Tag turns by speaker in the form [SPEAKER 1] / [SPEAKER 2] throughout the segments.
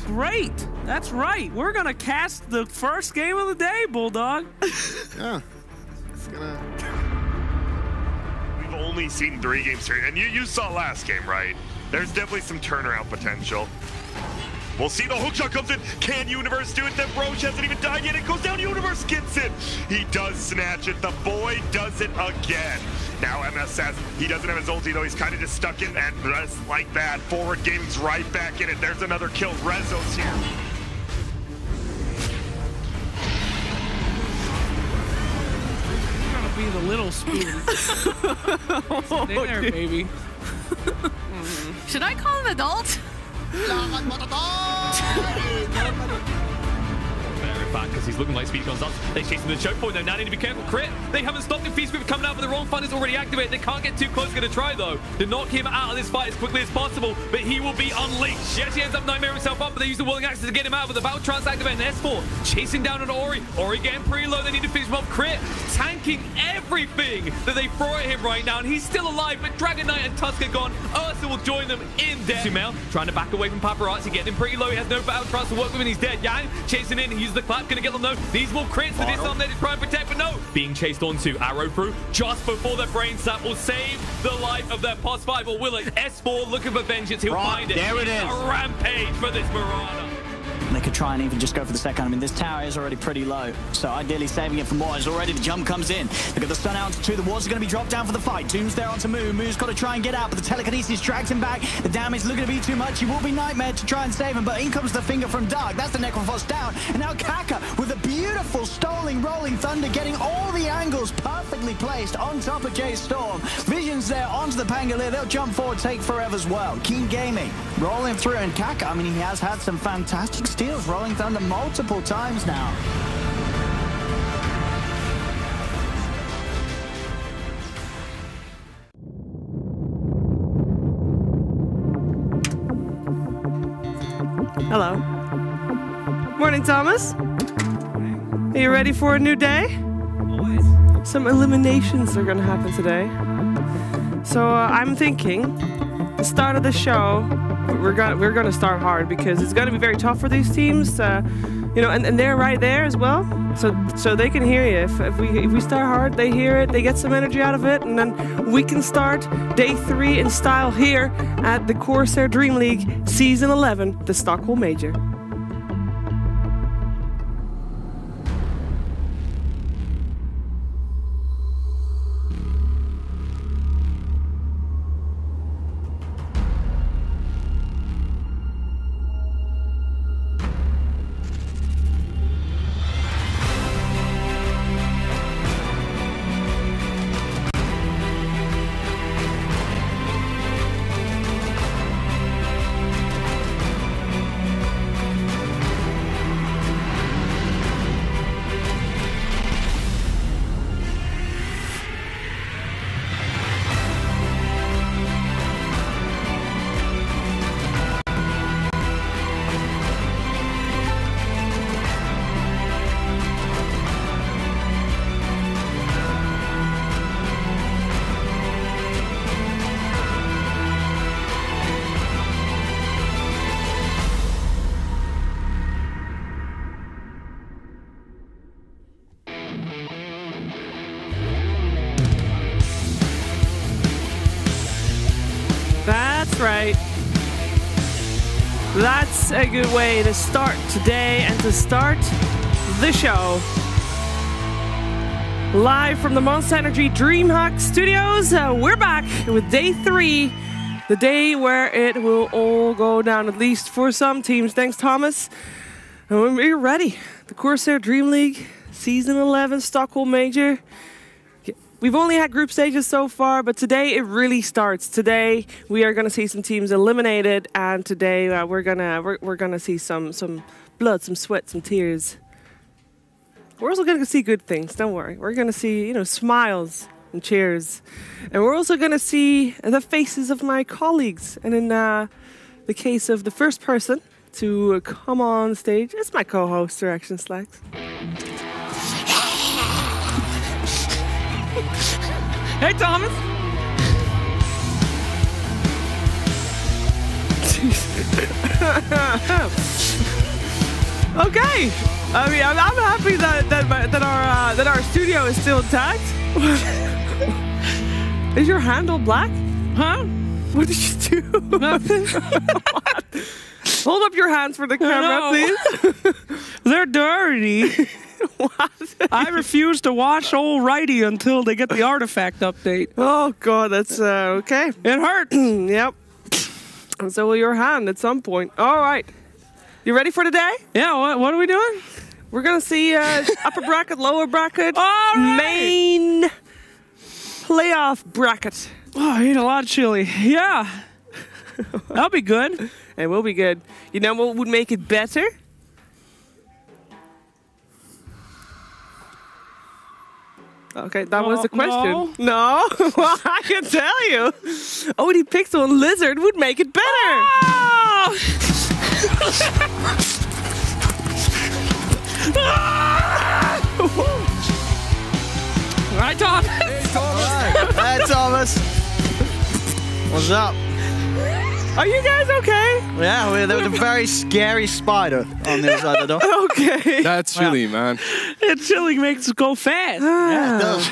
[SPEAKER 1] Great. That's right. We're going to cast the first game of the day, Bulldog.
[SPEAKER 2] Yeah. It's gonna...
[SPEAKER 3] We've only seen 3 games here, and you saw last game, right? There's definitely some turnaround potential. We'll see the hookshot comes in. Can Universe do it? Then Roche hasn't even died yet. It goes down. Universe gets it. He does snatch it. The boy does it again. Now MS says he doesn't have his ulti, though. He's kind of just stuck in, and just like that, forward gaming's right back in it. There's another kill. Rezo's here.
[SPEAKER 1] You're going to be the little spoon. Stay there, baby.
[SPEAKER 4] Should I call an adult?
[SPEAKER 5] Because he's looking like speed guns up. They chase him to the choke point though. Now need to be careful. Crit. They haven't stopped him. Feast Grip coming out, but the wrong fun is already activated. They can't get too close. Going to try though to knock him out of this fight as quickly as possible. But he will be unleashed. Yes, he ends up nightmaring himself up, but they use the Willing Access to get him out. But the Battle Trance activating S4, chasing down on Ori. Ori getting pretty low. They need to finish him off. Crit tanking everything that they throw at him right now, and he's still alive. But Dragon Knight and Tusk are gone. Ursa will join them in death. Sumail trying to back away from Paparazzi, getting him pretty low. He has no Battle Trance to work with, and he's dead. Yang chasing in. He uses the clap. Going to get them though. These will crits to disarm there to try and protect, but no. Being chased onto Arrow through just before the brain sap will save the life of their pos 5, or will it? S4 looking for vengeance. He'll find it.
[SPEAKER 6] There it is.
[SPEAKER 5] A rampage for this Marauder.
[SPEAKER 6] They could try and even just go for the second. I mean, this tower is already pretty low, so ideally saving it for more. As already the jump comes in. Look at the stun out to 2. The wards are going to be dropped down for the fight. Doom's there onto Moo. Moo's got to try and get out, but the telekinesis drags him back. The damage looking to be too much. He will be Nightmare to try and save him, but in comes the finger from Dark. That's the Necrophos down. And now Kaka with a beautiful stoling Rolling Thunder, getting all the angles perfectly placed on top of Jay Storm. Vision's there onto the Pangolier. They'll jump forward, take forever as well. Keen Gaming rolling through, and Kaka, I mean, he has had some fantastic steals. Rolling Thunder multiple times now.
[SPEAKER 1] Hello. Morning, Thomas. Are you ready for a new day?
[SPEAKER 5] Always.
[SPEAKER 1] Some eliminations are going to happen today. So I'm thinking, the start of the show, we're gonna start hard because it's gonna be very tough for these teams, you know, and they're right there as well, so they can hear you. If we start hard, they hear it, they get some energy out of it, and then we can start day 3 in style here at the CORSAIr Dream League Season 11, the Stockholm Major. That's right. That's a good way to start today and to start the show. Live from the Monster Energy DreamHack Studios, we're back with day 3, the day where it will all go down, at least for some teams. Thanks, Thomas. And we're ready. The CORSAIr Dream League Season 11 Stockholm Major. We've only had group stages so far, but today it really starts. Today we are going to see some teams eliminated, and today we're gonna see some blood, some sweat, some tears. We're also going to see good things. Don't worry. We're going to see, you know, smiles and cheers, and we're also going to see the faces of my colleagues. And in the case of the first person to come on stage, it's my co-host, Direction Slacks. Hey, Thomas. Okay. I mean, I'm happy that our studio is still intact. Is your handle black?
[SPEAKER 7] Huh?
[SPEAKER 1] What did you do?
[SPEAKER 7] Nothing.
[SPEAKER 1] Hold up your hands for the camera, please.
[SPEAKER 7] They're dirty.
[SPEAKER 1] What?
[SPEAKER 7] I refuse to watch old righty until they get the artifact update.
[SPEAKER 1] Oh God, that's okay.
[SPEAKER 7] It hurts.
[SPEAKER 1] Yep. And so will your hand at some point. All right. You ready for today?
[SPEAKER 7] Yeah, what are we doing?
[SPEAKER 1] We're gonna see upper bracket, lower bracket,
[SPEAKER 7] All right.
[SPEAKER 1] main playoff bracket.
[SPEAKER 7] Oh, I ate a lot of chili. Yeah. That'll be good.
[SPEAKER 1] It will be good. You know what would make it better? Okay, that was the question. No? Well, I can tell you. OD Pixel and Lizard would make it better.
[SPEAKER 7] Oh! Right, Tom?
[SPEAKER 6] Hey, Thomas. What's up?
[SPEAKER 1] Are you guys okay?
[SPEAKER 6] Yeah, there was a very scary spider on the other side of the door.
[SPEAKER 1] Okay.
[SPEAKER 2] That's chilly, man.
[SPEAKER 7] That chili makes us go fast.
[SPEAKER 6] Yeah, it does.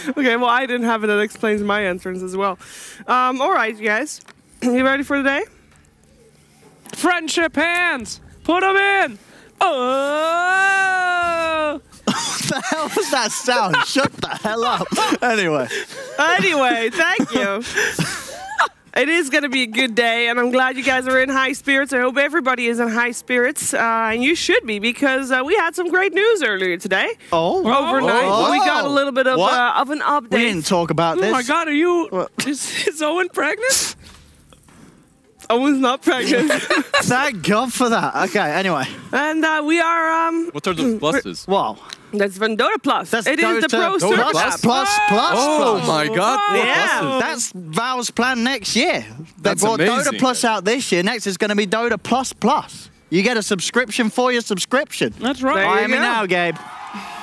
[SPEAKER 1] Okay, well, I didn't have it. That explains my entrance as well. All right, you guys. You ready for today?
[SPEAKER 7] Friendship hands. Put them in. Oh!
[SPEAKER 6] What the hell was that sound? Shut the hell up. Anyway,
[SPEAKER 1] Thank you. It is going to be a good day, and I'm glad you guys are in high spirits. I hope everybody is in high spirits, and you should be, because we had some great news earlier today. Overnight, we got a little bit of an update.
[SPEAKER 6] we didn't talk about this.
[SPEAKER 7] Oh my God, is Owen pregnant?
[SPEAKER 1] Owen's not pregnant.
[SPEAKER 6] Thank God for that. Okay, anyway.
[SPEAKER 1] And we are...
[SPEAKER 2] What are the pluses?
[SPEAKER 6] Wow.
[SPEAKER 1] That's from Dota Plus.
[SPEAKER 6] That's
[SPEAKER 1] it is the Pro
[SPEAKER 6] Dota
[SPEAKER 1] Circuit
[SPEAKER 6] Plus,
[SPEAKER 1] app.
[SPEAKER 6] plus.
[SPEAKER 2] Oh my God.
[SPEAKER 1] Yeah.
[SPEAKER 6] That's Valve's plan next year. They
[SPEAKER 2] That's
[SPEAKER 6] brought
[SPEAKER 2] amazing.
[SPEAKER 6] Dota Plus out this year. Next is going to be Dota Plus Plus. You get a subscription for your subscription.
[SPEAKER 7] That's right.
[SPEAKER 1] There you
[SPEAKER 6] Buy me
[SPEAKER 1] go.
[SPEAKER 6] now, Gabe.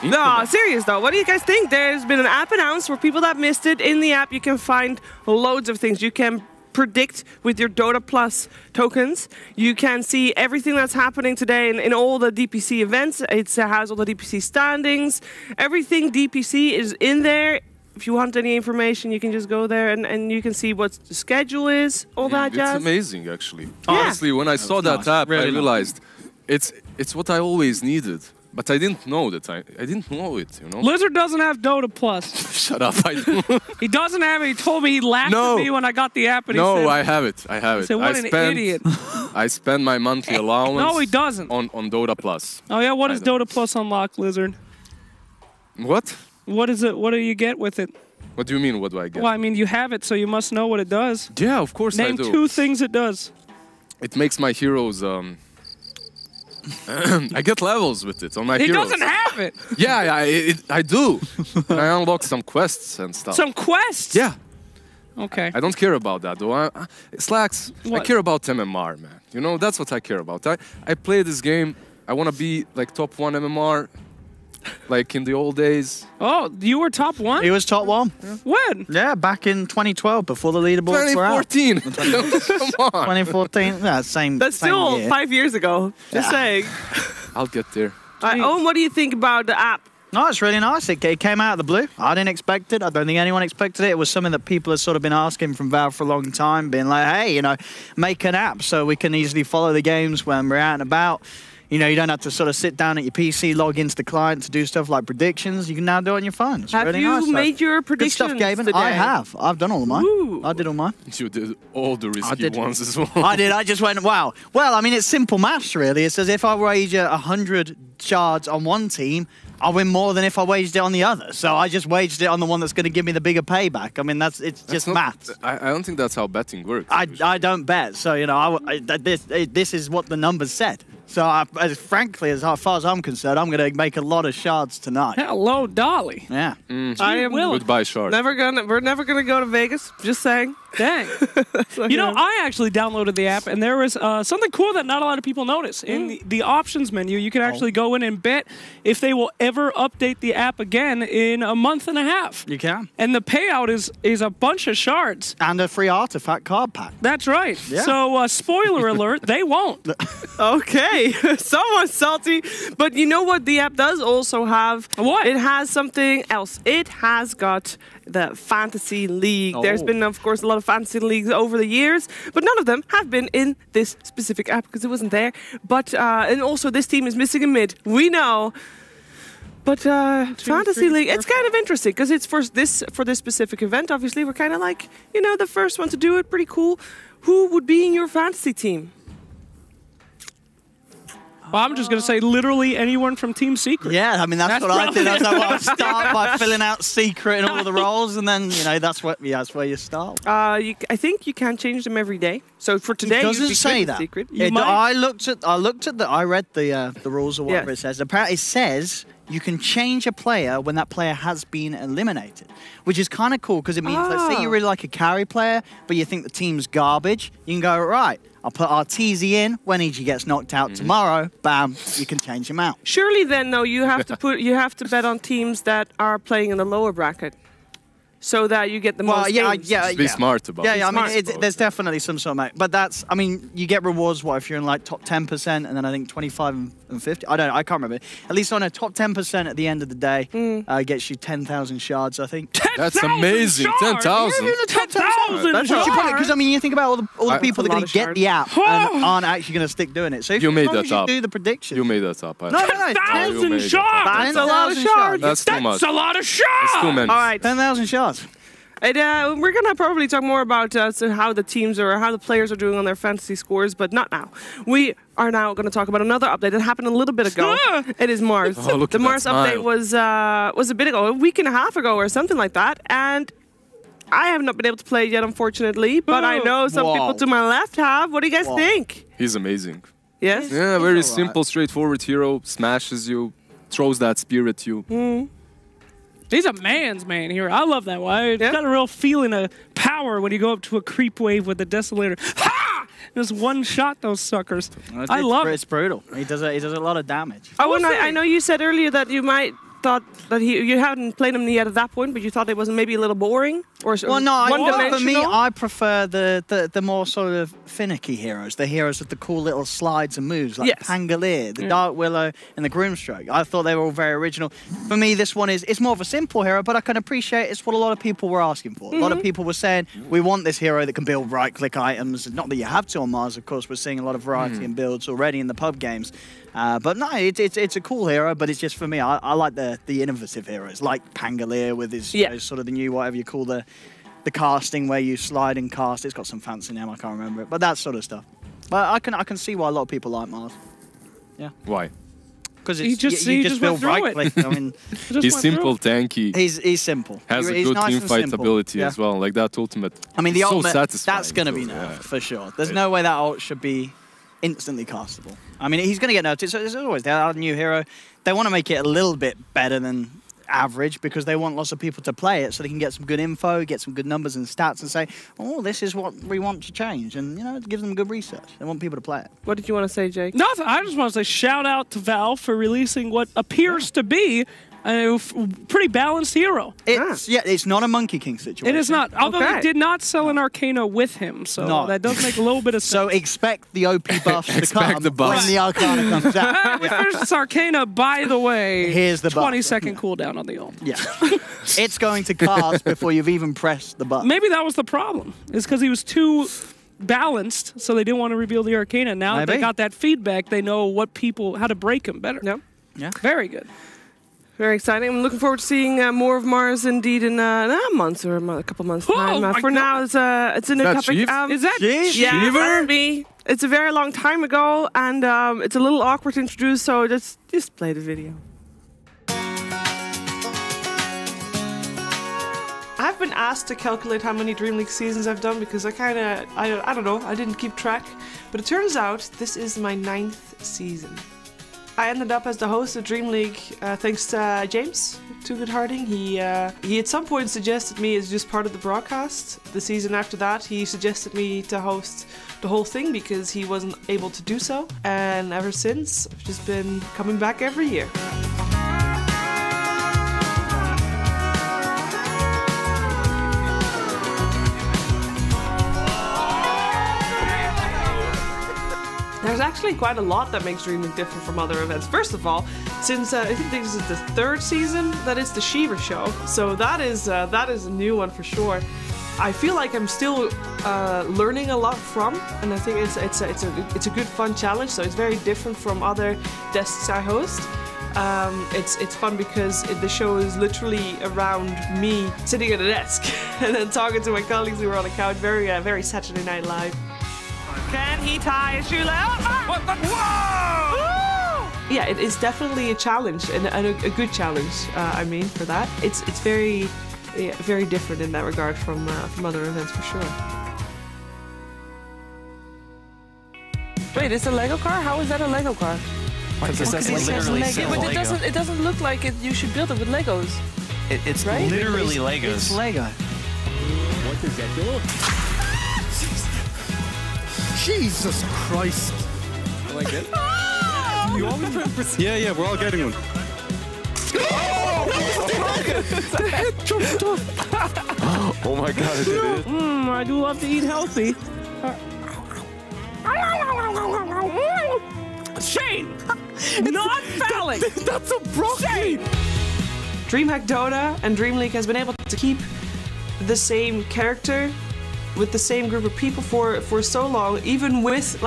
[SPEAKER 1] No, serious though. What do you guys think? There's been an app announced for people that missed it. In the app, you can find loads of things. You can predict with your Dota Plus tokens. You can see everything that's happening today in all the DPC events. It has all the DPC standings. Everything DPC is in there. If you want any information, you can just go there and you can see what the schedule is, all that jazz.
[SPEAKER 2] It's amazing, actually. Honestly, when I saw that app, I realized it's what I always needed. But I didn't know that. I didn't know it, you know?
[SPEAKER 7] Lizard doesn't have Dota Plus.
[SPEAKER 2] Shut up. I don't.
[SPEAKER 7] He doesn't have it. He told me he laughed at me when I got the app. And he said,
[SPEAKER 2] I have it. I have it.
[SPEAKER 7] said, what an idiot.
[SPEAKER 2] I spend my monthly allowance
[SPEAKER 7] No, he doesn't.
[SPEAKER 2] on Dota Plus.
[SPEAKER 7] Oh, yeah? What does Dota Plus unlock, Lizard?
[SPEAKER 2] What?
[SPEAKER 7] What is it? What do you get with it?
[SPEAKER 2] What do you mean, what do I get?
[SPEAKER 7] Well, I mean, you have it, so you must know what it does.
[SPEAKER 2] Yeah, of course I
[SPEAKER 7] Name
[SPEAKER 2] do.
[SPEAKER 7] 2 things it does.
[SPEAKER 2] It makes my heroes... I get levels with it on my
[SPEAKER 7] He
[SPEAKER 2] heroes.
[SPEAKER 7] doesn't have it.
[SPEAKER 2] Yeah, I do. I unlock some quests and stuff.
[SPEAKER 7] Some quests?
[SPEAKER 2] Yeah.
[SPEAKER 7] Okay.
[SPEAKER 2] I don't care about that, though. Slacks, I
[SPEAKER 7] What?
[SPEAKER 2] care about MMR, man. You know, that's what I care about. I play this game. I want to be, like, top 1 MMR, like in the old days.
[SPEAKER 7] Oh, you were top 1?
[SPEAKER 6] He was top 1.
[SPEAKER 7] When?
[SPEAKER 6] Yeah, back in 2012, before the leaderboards were out.
[SPEAKER 2] 2014. Come on.
[SPEAKER 6] 2014, yeah, same.
[SPEAKER 1] That's
[SPEAKER 6] same
[SPEAKER 1] still
[SPEAKER 6] year.
[SPEAKER 1] 5 years ago. Just saying.
[SPEAKER 2] I'll get there.
[SPEAKER 1] Owen, what do you think about the app?
[SPEAKER 6] No, it's really nice. It came out of the blue. I didn't expect it. I don't think anyone expected it. It was something that people have sort of been asking from Valve for a long time, being like, hey, you know, make an app so we can easily follow the games when we're out and about. You know, you don't have to sort of sit down at your PC, log into the client to do stuff like predictions. You can now do it on your phone. It's
[SPEAKER 1] Have
[SPEAKER 6] really
[SPEAKER 1] you
[SPEAKER 6] nice.
[SPEAKER 1] made your
[SPEAKER 6] Good
[SPEAKER 1] predictions
[SPEAKER 6] stuff, Gaben.
[SPEAKER 1] today?
[SPEAKER 6] I have. I've done all of mine.
[SPEAKER 1] Ooh.
[SPEAKER 6] I did all mine.
[SPEAKER 2] You did all the risky
[SPEAKER 6] did.
[SPEAKER 2] ones as well.
[SPEAKER 6] I did. I just went, wow. Well, I mean, it's simple maths, really. It's as if I wager 100 shards on one team, I'll win more than if I waged it on the other. So I just waged it on the one that's going to give me the bigger payback. I mean, it's just maths.
[SPEAKER 2] I don't think that's how betting works.
[SPEAKER 6] I don't bet. So, you know, this is what the numbers said. So, frankly, as far as I'm concerned, I'm going to make a lot of shards tonight.
[SPEAKER 7] Hello, Dolly.
[SPEAKER 6] Yeah.
[SPEAKER 1] I am
[SPEAKER 7] Will.
[SPEAKER 2] Goodbye, Shard.
[SPEAKER 1] we're never gonna go to Vegas. Just saying.
[SPEAKER 7] Dang. You know, I actually downloaded the app, and there was something cool that not a lot of people notice. In the options menu, you can actually go in and bet if they will ever update the app again in a month and a half.
[SPEAKER 6] You can.
[SPEAKER 7] And the payout is a bunch of shards.
[SPEAKER 6] And a free artifact card pack.
[SPEAKER 7] That's right.
[SPEAKER 6] Yeah.
[SPEAKER 7] So, spoiler alert, they won't.
[SPEAKER 1] Okay, someone's salty. But you know what the app does also have?
[SPEAKER 7] What?
[SPEAKER 1] It has something else. It has got the Fantasy League. There's been, of course, a lot of Fantasy Leagues over the years, but none of them have been in this specific app because it wasn't there. But, and also this team is missing a mid. We know. But Fantasy League, it's kind of interesting because it's for this specific event. Obviously, we're kind of like, you know, the first one to do it. Pretty cool. Who would be in your fantasy team?
[SPEAKER 7] Well, I'm just going to say literally anyone from Team Secret.
[SPEAKER 6] Yeah, I mean, that's what I did. That's how I start by filling out Secret and all the roles, and then, you know, that's where you start.
[SPEAKER 1] I think you can change them every day. So for today,
[SPEAKER 6] It doesn't say that.
[SPEAKER 1] Secret.
[SPEAKER 6] I read the rules or whatever it says. Apparently, it says you can change a player when that player has been eliminated, which is kind of cool because it means, let's say you really like a carry player, but you think the team's garbage, you can go, right, I'll put Arteezy in. When he gets knocked out tomorrow, bam, you can change him out.
[SPEAKER 1] Surely then, though, you have to bet on teams that are playing in the lower bracket, so that you get the most games.
[SPEAKER 2] Be smart about it.
[SPEAKER 6] Yeah, I mean, there's definitely some sort of... But that's... I mean, you get rewards, what, if you're in, like, top 10%, and then I think 25 and 50? I can't remember. At least on a top 10% at the end of the day, gets you 10,000 shards, I think.
[SPEAKER 2] That's amazing. 10,000.
[SPEAKER 7] 10,000
[SPEAKER 6] Because, I mean, you think about all the people that are going to get the app and aren't actually going to stick doing it. So if
[SPEAKER 2] You made
[SPEAKER 6] as long
[SPEAKER 2] that
[SPEAKER 6] as you
[SPEAKER 2] up.
[SPEAKER 6] do the prediction...
[SPEAKER 2] You made that up.
[SPEAKER 6] No.
[SPEAKER 7] 10,000 shards!
[SPEAKER 1] That's a lot of shards.
[SPEAKER 2] That's too much.
[SPEAKER 7] That's a lot of shards!
[SPEAKER 2] It's too many.
[SPEAKER 1] All right.
[SPEAKER 6] 10,000 shards.
[SPEAKER 1] And, we're going to probably talk more about how the teams or how the players are doing on their fantasy scores, but not now. We are now going to talk about another update that happened a little bit ago. It is Mars.
[SPEAKER 2] Oh, look
[SPEAKER 1] the
[SPEAKER 2] at
[SPEAKER 1] Mars
[SPEAKER 2] that
[SPEAKER 1] update was a bit ago, a week and a half ago or something like that. And I have not been able to play it yet, unfortunately, but I know some people to my left have. What do you guys think?
[SPEAKER 2] He's amazing.
[SPEAKER 1] Yes?
[SPEAKER 2] Yeah, very simple, straightforward hero. Smashes you, throws that spear at you.
[SPEAKER 7] He's a man's man here. I love that one. It's got a real feeling of power when you go up to a creep wave with the Desolator. Ha! Just one shot those suckers. I love it.
[SPEAKER 6] It's brutal. He does a lot of damage.
[SPEAKER 1] Oh, and I know you said earlier that you might thought that you hadn't played him yet at that point, but you thought it was maybe a little boring? Or
[SPEAKER 6] Well, no,
[SPEAKER 1] one-dimensional?
[SPEAKER 6] for me, I prefer the more sort of finicky heroes, the heroes with the cool little slides and moves, like Pangolier, the Dark Willow, and the Groomstroke. I thought they were all very original. For me, this one it's more of a simple hero, but I can appreciate it's what a lot of people were asking for. A lot of people were saying, we want this hero that can build right-click items. Not that you have to on Mars, of course. We're seeing a lot of variety in builds already in the pub games. But no, it's a cool hero, but it's just for me. I like the innovative heroes, like Pangolier with his you know, sort of the new whatever you call the casting where you slide and cast. It's got some fancy name, I can't remember it, but that sort of stuff. But I can see why a lot of people like Mars. Yeah.
[SPEAKER 2] Why?
[SPEAKER 6] Because
[SPEAKER 7] you just build
[SPEAKER 6] right click. I mean,
[SPEAKER 2] he's simple, tanky.
[SPEAKER 6] He's simple.
[SPEAKER 2] Has
[SPEAKER 6] he's
[SPEAKER 2] a good
[SPEAKER 6] nice
[SPEAKER 2] team fight
[SPEAKER 6] simple.
[SPEAKER 2] ability as well, like that ultimate.
[SPEAKER 6] I mean, the
[SPEAKER 2] so
[SPEAKER 6] ultimate,
[SPEAKER 2] satisfying.
[SPEAKER 6] that's going to be nerfed for sure. There's no way that ult should be instantly castable. I mean, he's going to get nerfed. So there's always that new hero. They want to make it a little bit better than average because they want lots of people to play it so they can get some good info, get some good numbers and stats and say, oh, this is what we want to change. And, you know, it gives them good research. They want people to play it.
[SPEAKER 1] What did you want to say, Jake?
[SPEAKER 7] Nothing. I just want to say shout out to Valve for releasing what appears to be a pretty balanced hero.
[SPEAKER 6] It's not a Monkey King situation.
[SPEAKER 7] It is not. Although they did not sell an Arcana with him, so that does make a little bit of sense.
[SPEAKER 6] So expect the OP buffs to come
[SPEAKER 2] the buffs.
[SPEAKER 6] when the Arcana comes out.
[SPEAKER 7] We finished this Arcana, by the way.
[SPEAKER 6] Here's the
[SPEAKER 7] 20-second cooldown on the ult.
[SPEAKER 6] Yeah. It's going to cast before you've even pressed the button.
[SPEAKER 7] Maybe that was the problem. It's because he was too balanced, so they didn't want to reveal the Arcana. Now that they got that feedback, they know how to break him better.
[SPEAKER 1] Yeah.
[SPEAKER 7] Very good.
[SPEAKER 1] Very exciting. I'm looking forward to seeing more of Mars indeed in a month or a couple months time. For now, it's a new topic.
[SPEAKER 7] Is that
[SPEAKER 1] yeah, that's me. It's a very long time ago, and it's a little awkward to introduce, so just play the video. I've been asked to calculate how many DreamLeague seasons I've done because I don't know, I didn't keep track. But it turns out this is my 9th season. I ended up as the host of DreamLeague thanks to James Too Good Harding. He at some point suggested me as just part of the broadcast. The season after that, he suggested me to host the whole thing because he wasn't able to do so. And ever since, I've just been coming back every year. There's actually quite a lot that makes DreamLeague different from other events. First of all, since I think this is the 3rd season that it's the Shiver show, so that is a new one for sure. I feel like I'm still learning a lot from, and I think it's a good fun challenge. So it's very different from other desks I host. It's fun because the show is literally around me sitting at a desk and then talking to my colleagues who are on the couch. Very Saturday Night Live. Can he tie his shoelace? Whoa! Yeah, it is definitely a challenge and a good challenge. I mean, for that, it's very different in that regard from other events for sure. Wait, it's a Lego car? How is that a Lego car?
[SPEAKER 6] Because it literally says
[SPEAKER 1] Lego. But it doesn't look like it. You should build it with Legos.
[SPEAKER 6] It's
[SPEAKER 1] right?
[SPEAKER 6] literally Legos.
[SPEAKER 8] It's Lego.
[SPEAKER 9] What does that do?
[SPEAKER 8] Jesus Christ.
[SPEAKER 9] I like it. You always yeah, we're all getting one.
[SPEAKER 8] The head jumped off.
[SPEAKER 2] Oh my god, it did it.
[SPEAKER 7] I do love to eat healthy. Shane! Not phallic!
[SPEAKER 8] That's a broccoli!
[SPEAKER 1] DreamHack Dota and DreamLeague has been able to keep the same character with the same group of people for so long, even with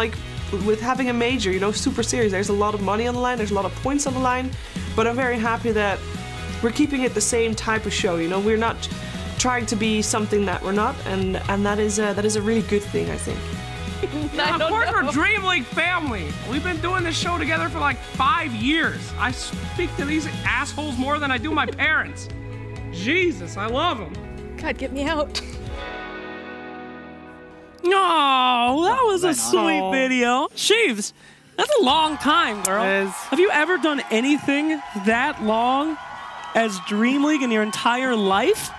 [SPEAKER 1] having a major, you know, super serious. There's a lot of money on the line, there's a lot of points on the line, but I'm very happy that we're keeping it the same type of show. You know, we're not trying to be something that we're not, and that is a really good thing, I think.
[SPEAKER 7] Of course, we're DreamLeague family. We've been doing this show together for like 5 years. I speak to these assholes more than I do my parents. Jesus, I love them.
[SPEAKER 4] God, get me out.
[SPEAKER 7] Oh, that was a sweet video. Sheaves, that's a long time, girl. Have you ever done anything that long as DreamLeague in your entire life?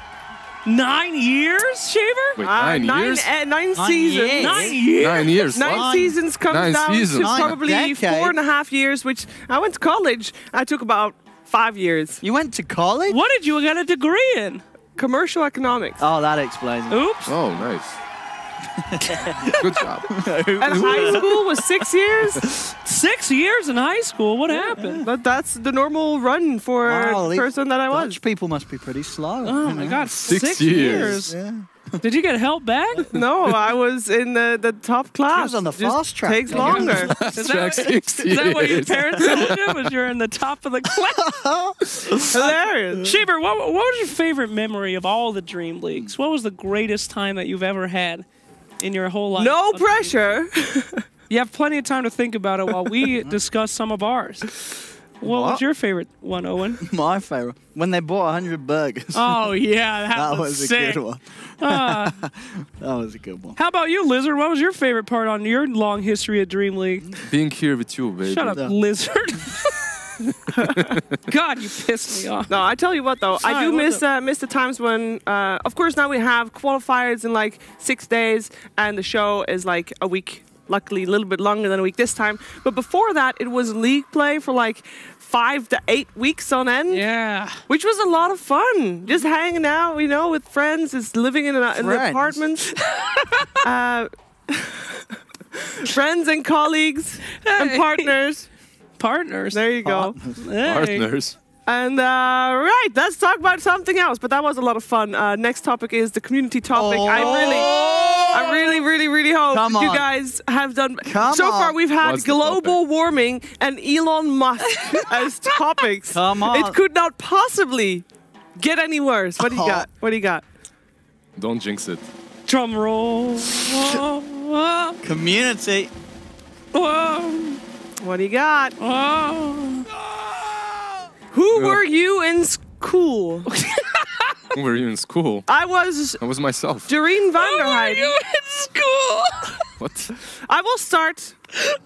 [SPEAKER 7] 9 years, Shaver?
[SPEAKER 2] Wait, 9 years?
[SPEAKER 1] 9 seasons.
[SPEAKER 7] 9 years?
[SPEAKER 2] 9 years.
[SPEAKER 1] 9 seasons comes down to probably 4.5 years, which I went to college. I took about 5 years.
[SPEAKER 8] You went to college?
[SPEAKER 7] What did you get a degree in?
[SPEAKER 1] Commercial economics.
[SPEAKER 8] Oh, that explains it.
[SPEAKER 7] Oops.
[SPEAKER 2] Oh, nice. Good job.
[SPEAKER 1] And high school was 6 years.
[SPEAKER 7] 6 years in high school? What happened?
[SPEAKER 1] But that's the normal run for the person that I was.
[SPEAKER 8] Dutch people must be pretty slow.
[SPEAKER 7] Oh my God, 6
[SPEAKER 2] years.
[SPEAKER 7] Yeah. Did you get help back?
[SPEAKER 1] No, I was in the top class.
[SPEAKER 8] She was on the fast track.
[SPEAKER 1] Takes longer.
[SPEAKER 7] Is that what your parents told you? Was you're in the top of the class?
[SPEAKER 1] Hilarious.
[SPEAKER 7] Shaver, what was your favorite memory of all the Dream Leagues? What was the greatest time that you've ever had in your whole life?
[SPEAKER 1] No pressure.
[SPEAKER 7] You have plenty of time to think about it while we discuss some of ours. What was your favorite one, Owen?
[SPEAKER 8] My favorite. When they bought 100 burgers.
[SPEAKER 7] Oh, yeah. That was sick.
[SPEAKER 8] A good one. That was a good one.
[SPEAKER 7] How about you, Lizard? What was your favorite part on your long history at Dream League?
[SPEAKER 2] Being here with you, baby.
[SPEAKER 7] Shut up, Lizard. God, you pissed me off.
[SPEAKER 1] No, I tell you what, though. I do miss the times when, of course, now we have qualifiers in like 6 days, and the show is like a week. Luckily, a little bit longer than a week this time. But before that, it was league play for like 5 to 8 weeks on end.
[SPEAKER 7] Yeah.
[SPEAKER 1] Which was a lot of fun. Just hanging out, you know, with friends, just living in the apartments. Friends and colleagues and partners.
[SPEAKER 7] Partners.
[SPEAKER 1] There you go.
[SPEAKER 7] Hey.
[SPEAKER 2] Partners.
[SPEAKER 1] And right, let's talk about something else. But that was a lot of fun. Next topic is the community topic. I really hope you guys have done. So far, we've had global warming and Elon Musk as topics.
[SPEAKER 8] Come on.
[SPEAKER 1] It could not possibly get any worse. What do you got? What do you got?
[SPEAKER 2] Don't jinx it.
[SPEAKER 7] Drum roll.
[SPEAKER 8] Community.
[SPEAKER 1] What do you got? Who were you in school?
[SPEAKER 2] Who were you in school?
[SPEAKER 1] I was
[SPEAKER 2] myself.
[SPEAKER 1] Doreen van der Heijden.
[SPEAKER 7] Who were you in school?
[SPEAKER 2] What?
[SPEAKER 1] I will start.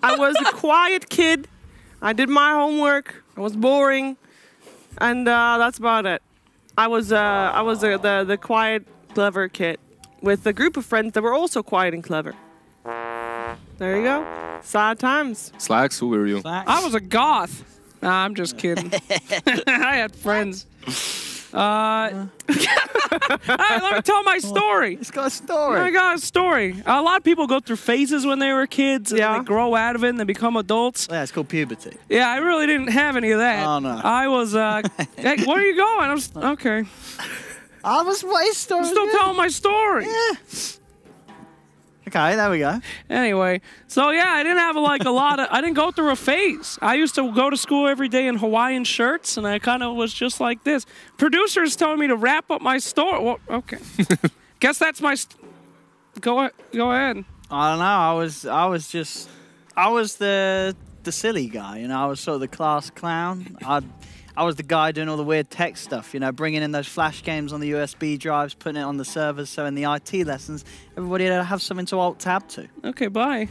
[SPEAKER 1] I was a quiet kid, I did my homework. I was boring, and that's about it. I was the quiet, clever kid with a group of friends that were also quiet and clever. There you go. Sad times.
[SPEAKER 2] Slacks, who were you?
[SPEAKER 7] I was a goth. Nah, I'm just kidding. I had friends. All right, let me tell my story.
[SPEAKER 8] It's got a story.
[SPEAKER 7] I got a story. A lot of people go through phases when they were kids, and they grow out of it, and they become adults.
[SPEAKER 8] Yeah, it's called puberty.
[SPEAKER 7] Yeah, I really didn't have any of that.
[SPEAKER 8] Oh, no.
[SPEAKER 7] I was, hey, where are you going? I was, okay.
[SPEAKER 8] I was my story.
[SPEAKER 7] I'm still telling my story.
[SPEAKER 8] Yeah. Okay, there we go.
[SPEAKER 7] Anyway, so yeah, I didn't have like a lot of, I didn't go through a phase. I used to go to school every day in Hawaiian shirts, and I kind of was just like this. Producers telling me to wrap up my story. Well, okay. Guess that's my, go ahead.
[SPEAKER 8] I don't know. I was the silly guy, you know. I was sort of the class clown. I was the guy doing all the weird tech stuff, you know, bringing in those flash games on the USB drives, putting it on the servers, so in the IT lessons, everybody would have something to alt-tab to.
[SPEAKER 7] Okay, bye.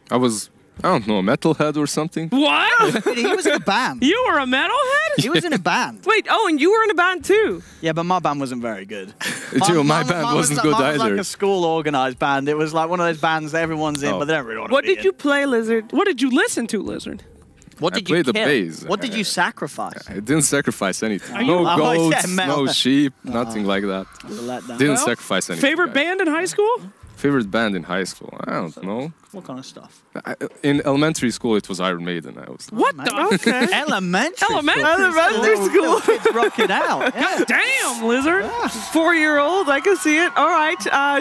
[SPEAKER 2] I was, I don't know, a metalhead or something.
[SPEAKER 7] What?
[SPEAKER 8] He was in a band.
[SPEAKER 7] You were a metalhead?
[SPEAKER 8] He was in a band.
[SPEAKER 1] Wait, oh, and you were in a band too?
[SPEAKER 8] Yeah, but my band wasn't very good.
[SPEAKER 2] My band wasn't good
[SPEAKER 8] mine was
[SPEAKER 2] either.
[SPEAKER 8] like a school-organized band. It was like one of those bands that everyone's in, but they don't really want to
[SPEAKER 1] What
[SPEAKER 8] be
[SPEAKER 1] did you play, Lizard?
[SPEAKER 7] What did you listen to, Lizard?
[SPEAKER 8] What did you
[SPEAKER 2] played the
[SPEAKER 8] kill?
[SPEAKER 2] bass.
[SPEAKER 8] What did you sacrifice?
[SPEAKER 2] I didn't sacrifice anything.
[SPEAKER 7] you-
[SPEAKER 2] No
[SPEAKER 8] Oh,
[SPEAKER 2] goats,
[SPEAKER 8] yeah, metal.
[SPEAKER 2] no sheep, nothing like that.
[SPEAKER 8] Let down.
[SPEAKER 2] Didn't sacrifice anything.
[SPEAKER 7] Favorite
[SPEAKER 2] guys.
[SPEAKER 7] band in high school?
[SPEAKER 2] Favorite band in high school? I don't know.
[SPEAKER 8] What kind of stuff?
[SPEAKER 2] In elementary school, it was Iron Maiden. I was.
[SPEAKER 7] What the?
[SPEAKER 1] Okay.
[SPEAKER 8] Elementary.
[SPEAKER 1] Elementary school.
[SPEAKER 8] Kids rock it out. Yeah.
[SPEAKER 7] Damn, Lizard.
[SPEAKER 1] 4-year-old, I can see it. All right,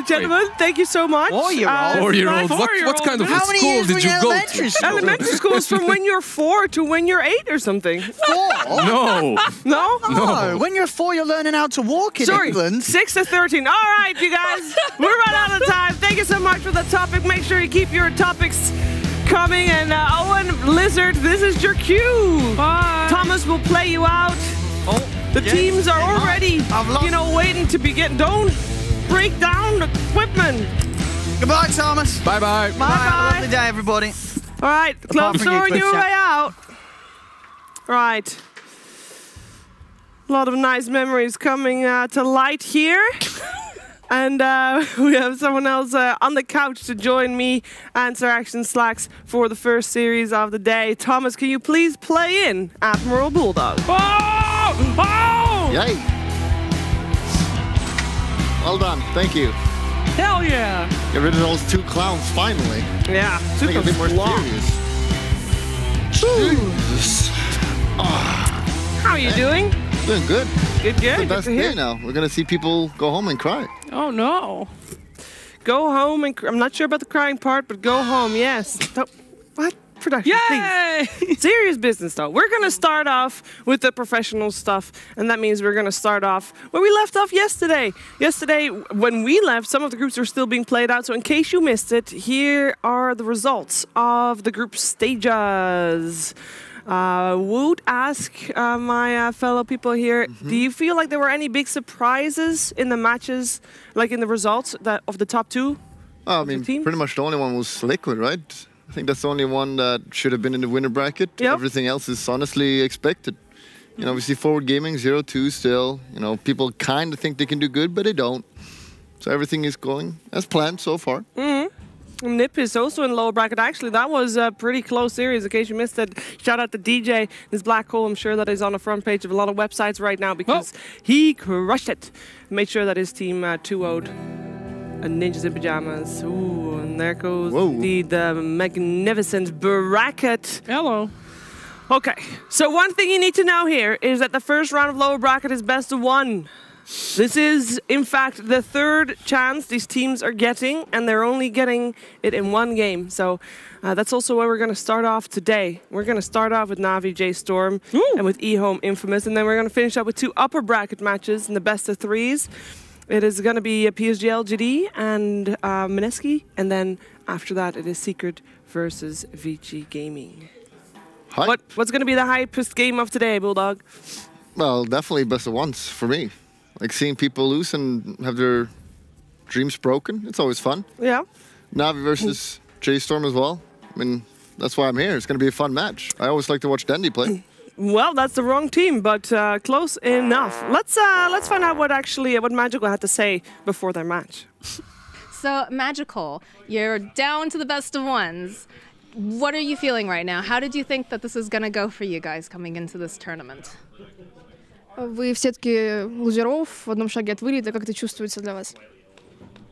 [SPEAKER 1] gentlemen, thank you so much.
[SPEAKER 8] 4-year-old?
[SPEAKER 2] 4-year-old. What kind of a
[SPEAKER 8] How many
[SPEAKER 2] school
[SPEAKER 8] years
[SPEAKER 2] did
[SPEAKER 8] were
[SPEAKER 2] you
[SPEAKER 8] you
[SPEAKER 2] go
[SPEAKER 8] elementary
[SPEAKER 2] to?
[SPEAKER 8] school?
[SPEAKER 1] Elementary school is from when you're 4 to when you're 8 or something.
[SPEAKER 8] 4?
[SPEAKER 2] No.
[SPEAKER 1] No?
[SPEAKER 8] No. When you're 4, you're learning how to walk in
[SPEAKER 1] Sorry,
[SPEAKER 8] England.
[SPEAKER 1] 6 to 13. All right, you guys, we're running out of time. Thank you so much for the topic. Make sure you keep your topics coming. And Owen, Lizard, this is your cue.
[SPEAKER 7] Bye.
[SPEAKER 1] Thomas will play you out. The teams are already, waiting to begin. Don't break down the equipment.
[SPEAKER 8] Goodbye, Thomas.
[SPEAKER 2] Bye-bye.
[SPEAKER 8] Have a lovely day, everybody.
[SPEAKER 1] All right, close door on your way out. All right. A lot of nice memories coming to light here. And we have someone else on the couch to join me and Sir Action Slacks for the first series of the day. Thomas, can you please play in Admiral Bulldog?
[SPEAKER 7] Oh! Oh!
[SPEAKER 10] Yay. Well done. Thank you.
[SPEAKER 7] Hell yeah!
[SPEAKER 10] Get rid of those 2 clowns finally.
[SPEAKER 1] Yeah,
[SPEAKER 10] Make
[SPEAKER 1] super
[SPEAKER 10] it a bit more
[SPEAKER 1] long.
[SPEAKER 10] serious. Jesus.
[SPEAKER 1] How are you doing?
[SPEAKER 10] Doing good.
[SPEAKER 1] Good,
[SPEAKER 10] It's
[SPEAKER 1] good.
[SPEAKER 10] the
[SPEAKER 1] Good
[SPEAKER 10] best
[SPEAKER 1] to hear.
[SPEAKER 10] day now. We're going to see people go home and cry.
[SPEAKER 7] Oh no.
[SPEAKER 1] Go home and I'm not sure about the crying part, but go home. Yes. What? Production,
[SPEAKER 7] Yay!
[SPEAKER 1] please. Serious business, though. We're going to start off with the professional stuff, and that means we're going to start off where we left off yesterday. Yesterday, when we left, some of the groups were still being played out, so in case you missed it, here are the results of the group stages. Would ask my fellow people here, do you feel like there were any big surprises in the matches, like in the results of the top 2?
[SPEAKER 10] I mean, pretty much the only one was Liquid, right? I think that's the only one that should have been in the winner bracket.
[SPEAKER 1] Yep.
[SPEAKER 10] Everything else is honestly expected. You know, we see Forward Gaming 0-2 still. You know, people kind of think they can do good, but they don't. So everything is going as planned so far.
[SPEAKER 1] Mm-hmm. Nip is also in lower bracket. Actually, that was a pretty close series. In case you missed it, shout out to DJ. This black hole, I'm sure that is on the front page of a lot of websites right now because he crushed it. Made sure that his team 2-0'd Ninjas in Pajamas. Ooh, and there goes the magnificent bracket.
[SPEAKER 7] Hello.
[SPEAKER 1] Okay, so one thing you need to know here is that the first round of lower bracket is best of 1. This is, in fact, the 3rd chance these teams are getting, and they're only getting it in 1 game. So that's also where we're going to start off today. We're going to start off with Na'Vi J Storm and with eHome Infamous, and then we're going to finish up with 2 upper bracket matches in the best of 3s. It is going to be PSG LGD and Mineski, and then after that it is Secret versus Vici Gaming. What's going to be the hypest game of today, Bulldog?
[SPEAKER 10] Well, definitely best of 1s for me. Like seeing people lose and have their dreams broken, it's always fun.
[SPEAKER 1] Yeah.
[SPEAKER 10] Na'Vi versus J Storm as well. I mean, that's why I'm here. It's going to be a fun match. I always like to watch Dandy play.
[SPEAKER 1] Well, that's the wrong team, but close enough. Let's find out what Magical had to say before their match.
[SPEAKER 11] So, Magical, you're down to the best of ones. What are you feeling right now? How did you think that this is going to go for you guys coming into this tournament?
[SPEAKER 12] Вы в сетке лузеров в одном шаге от вылета. Как это чувствуется для вас?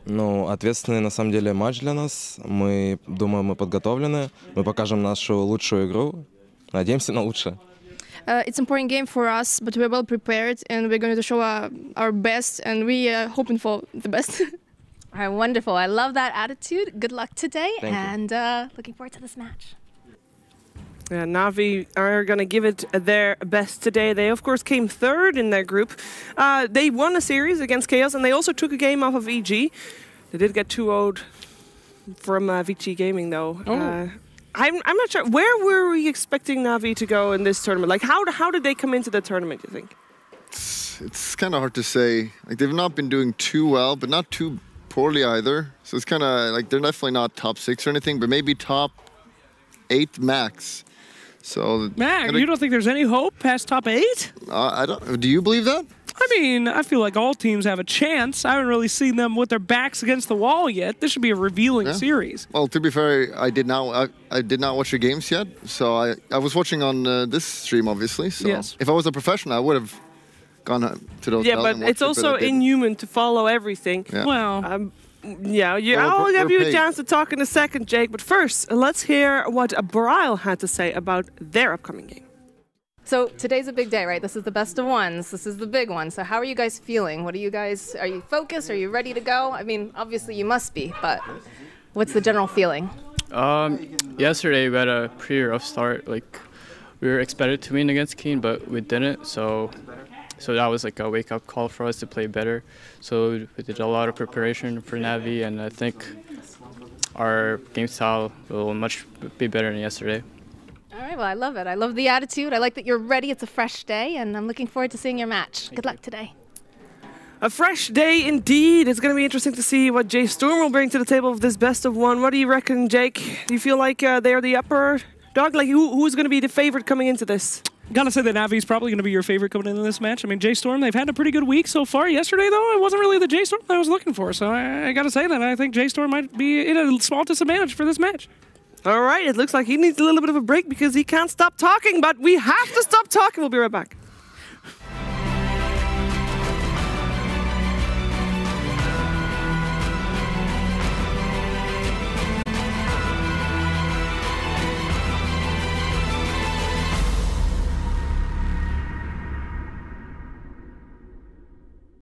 [SPEAKER 13] Ну, ответственный на самом деле матч для нас. Мы думаем, мы подготовлены. Мы покажем нашу лучшую игру. Надеемся на лучшее.
[SPEAKER 12] It's an important game for us, but we're well prepared and we're going to show our best and we are hoping for the best.
[SPEAKER 11] All right, wonderful. I love that attitude. Good luck today,
[SPEAKER 13] Thank
[SPEAKER 11] and looking forward to this match.
[SPEAKER 1] Yeah, Na'Vi are going to give it their best today. They, of course, came third in their group. They won a series against Chaos, and they also took a game off of EG. They did get 2-0'd from Vici Gaming, though.
[SPEAKER 7] Oh.
[SPEAKER 1] I'm not sure. Where were we expecting Na'Vi to go in this tournament? Like, how did they come into the tournament, you think?
[SPEAKER 10] It's kind of hard to say. Like, they've not been doing too well, but not too poorly either. So it's kind of like they're definitely not top 6 or anything, but maybe top 8 max. So
[SPEAKER 7] Mac, you don't think there's any hope past top 8?
[SPEAKER 10] I don't. Do you believe that?
[SPEAKER 7] I mean, I feel like all teams have a chance. I haven't really seen them with their backs against the wall yet. This should be a revealing series.
[SPEAKER 10] Well, to be fair, I did not watch the games yet. So I was watching on this stream, obviously. So
[SPEAKER 1] yes.
[SPEAKER 10] If I was a professional, I would have gone to those.
[SPEAKER 1] Yeah, but it's also inhuman to follow everything.
[SPEAKER 10] Yeah.
[SPEAKER 7] Well.
[SPEAKER 1] I'll give you a chance to talk in a second, Jake. But first, let's hear what Brile had to say about their upcoming game.
[SPEAKER 11] So today's a big day, right? This is the best of ones. This is the big one. So how are you guys feeling? Are you focused? Are you ready to go? I mean, obviously you must be, but what's the general feeling?
[SPEAKER 14] Yesterday we had a pretty rough start. Like, we were expected to win against Keen, but we didn't. So that was like a wake-up call for us to play better. So we did a lot of preparation for Na'Vi, and I think our game style will be better than yesterday.
[SPEAKER 11] All right, well, I love it. I love the attitude. I like that you're ready. It's a fresh day, and I'm looking forward to seeing your match. Good luck today.
[SPEAKER 1] A fresh day indeed. It's going to be interesting to see what Jay Storm will bring to the table of this best of one. What do you reckon, Jake? Do you feel like they're the upper dog? Like, who's going to be the favorite coming into this?
[SPEAKER 7] Gotta say that Navi's probably going to be your favorite coming into this match. I mean, Jay Storm, they've had a pretty good week so far. Yesterday, though, it wasn't really the Jay Storm I was looking for. So I gotta say that I think Jay Storm might be at a small disadvantage for this match.
[SPEAKER 1] All right, it looks like he needs a little bit of a break because he can't stop talking, but we have to stop talking. We'll be right back.